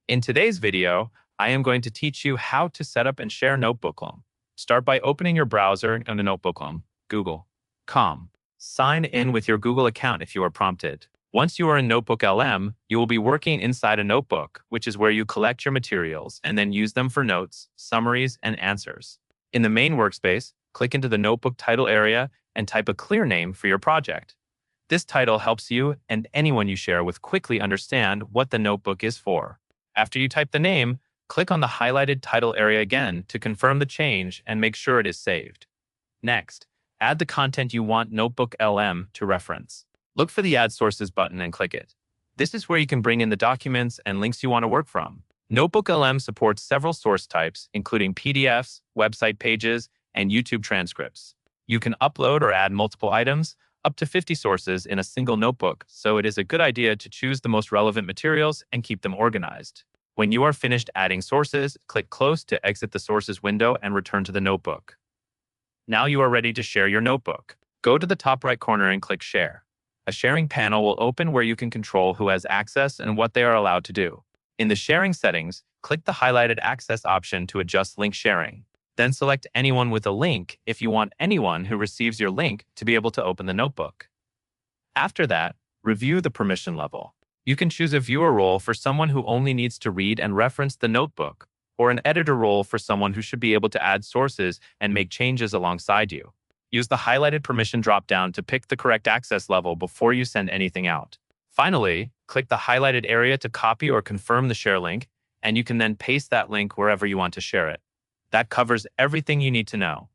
In today's video, I am going to teach you how to set up and share Notebooklm. Start by opening your browser on the Notebooklm, Google.com. Sign in with your Google account if you are prompted. Once you are in Notebooklm, you will be working inside a notebook, which is where you collect your materials and then use them for notes, summaries, and answers. In the main workspace, click into the notebook title area and type a clear name for your project. This title helps you and anyone you share with quickly understand what the notebook is for. After you type the name, click on the highlighted title area again to confirm the change and make sure it is saved. Next, add the content you want Notebooklm to reference. Look for the Add Sources button and click it. This is where you can bring in the documents and links you want to work from. Notebooklm supports several source types, including PDFs, website pages, and YouTube transcripts. You can upload or add multiple items, up to 50 sources in a single notebook, so it is a good idea to choose the most relevant materials and keep them organized. When you are finished adding sources, click Close to exit the Sources window and return to the notebook. Now you are ready to share your notebook. Go to the top right corner and click Share. A sharing panel will open where you can control who has access and what they are allowed to do. In the sharing settings, click the highlighted Access option to adjust link sharing. Then select Anyone with a link if you want anyone who receives your link to be able to open the notebook. After that, review the permission level. You can choose a viewer role for someone who only needs to read and reference the notebook, or an editor role for someone who should be able to add sources and make changes alongside you. Use the highlighted permission dropdown to pick the correct access level before you send anything out. Finally, click the highlighted area to copy or confirm the share link, and you can then paste that link wherever you want to share it. That covers everything you need to know.